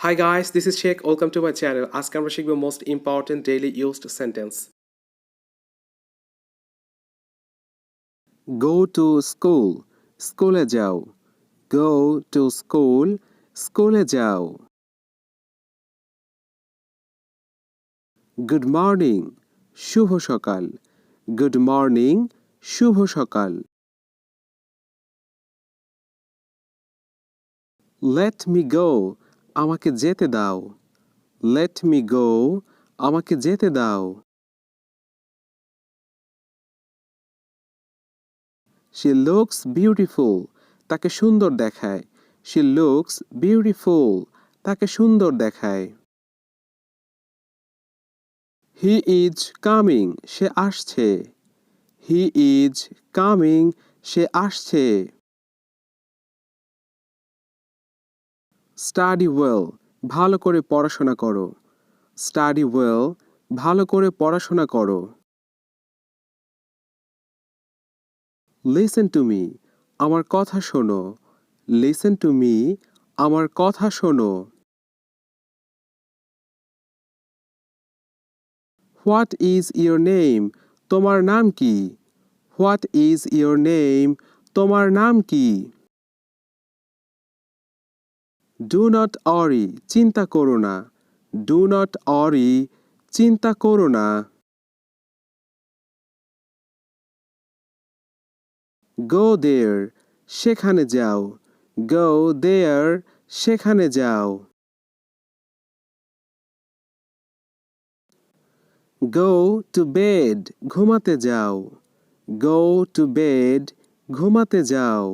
Hi guys, this is Sheikh. Welcome to my channel. আজকে আমরা শিখব most important daily used sentence. Go to school. স্কুলে যাও. Go to school. স্কুলে যাও. Good morning. শুভ সকাল. Good morning. শুভ সকাল. Let me go. আমাকে যেতে দাও. Let me go. আমাকে যেতে দাও. She looks beautiful. তাকে সুন্দর দেখায়. She looks beautiful. তাকে সুন্দর দেখায়. He is coming. সে আসছে. He is coming. সে আসছে. Study well. ভালো করে পড়াশোনা করো. Study well. ভালো করে পড়াশোনা করো. Listen to me. আমার কথা শোনো. Listen to me. আমার কথা শোনো. What is your name? তোমার নাম কি? What is your name? তোমার নাম কি? Do not worry. চিন্তা করো না. Do not worry. চিন্তা করো না. Go there. সেখানে যাও. Go there. সেখানে যাও. Go to bed. ঘুমাতে যাও. Go to bed. ঘুমাতে যাও.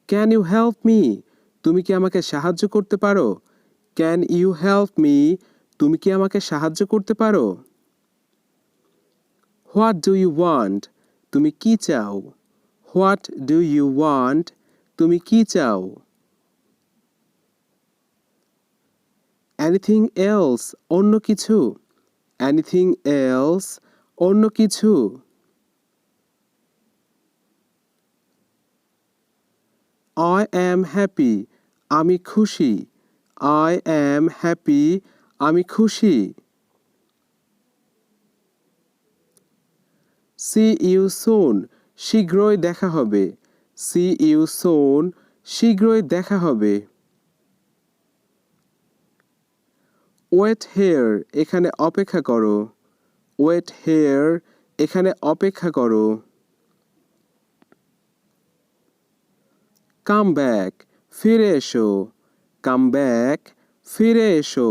Can you help me? তুমি কি আমাকে সাহায্য করতে পারো? Can you help me? তুমি কি আমাকে সাহায্য করতে পারো? What do you want? তুমি কি চাও? What do you want? তুমি কি চাও? Anything else? অন্য কিছু? Anything else? অন্য কিছু? I am happy. আমি খুশি. I am happy. আমি খুশি. See you soon. শীঘ্রই দেখা হবে. See you soon. শীঘ্রই দেখা হবে. Wait here. এখানে অপেক্ষা করো. Wait here. এখানে অপেক্ষা করো. Come back. ফিরে এসো. Come back. ফিরে এসো.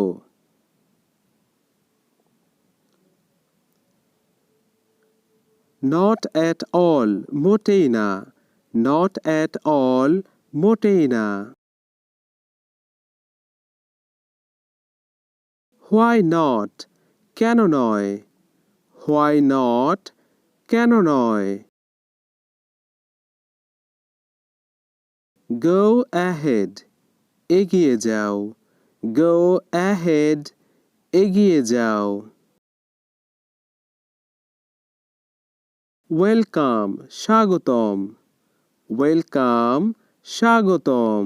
Not at all. মোটেই না. Not at all. মোটেই না. Why not? কেন নয়? Why not? কেন নয়? Go ahead. এগিয়ে যাও. Go ahead. এগিয়ে যাও. Welcome. স্বাগতম. Welcome. স্বাগতম.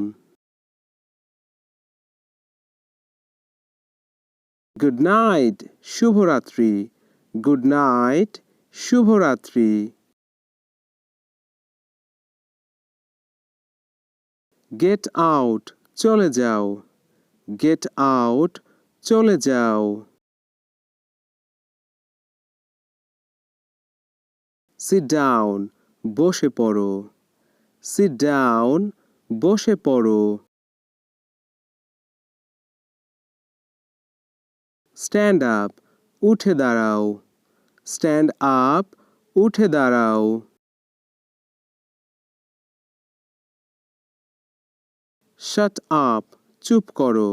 Good night. শুভরাত্রি. Good night. শুভরাত্রি. Get out. চলে যাও. Get out. চলে যাও. Sit down. বসে পড়ো. Sit down. বসে পড়ো. Stand up. উঠে দাঁড়াও. Stand up. উঠে দাঁড়াও. Shut up. চুপ করো.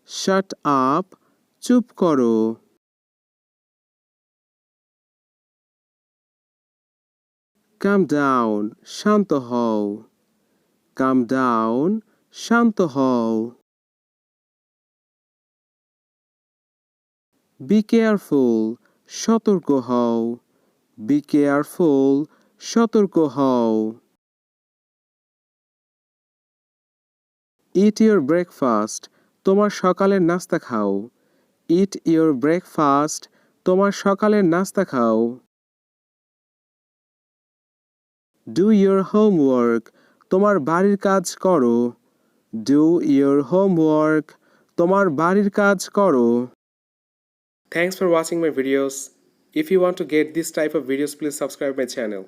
Shut up. চুপ করো. Calm down. শান্ত হও. Calm down. শান্ত হও. Be careful. সতর্ক হও. Be careful. সতর্ক হও. ইট ইউর ব্রেকফাস্ট, তোমার সকালের নাস্তা খাও। ইট ইউর ব্রেকফাস্ট, তোমার সকালের নাস্তা খাও। ডু ইউর হোমওয়ার্ক, তোমার বাড়ির কাজ করো। ডু ইউর হোমওয়ার্ক, তোমার বাড়ির কাজ করো। Thanks for watching my videos. If you want to get this type of videos, please subscribe my channel.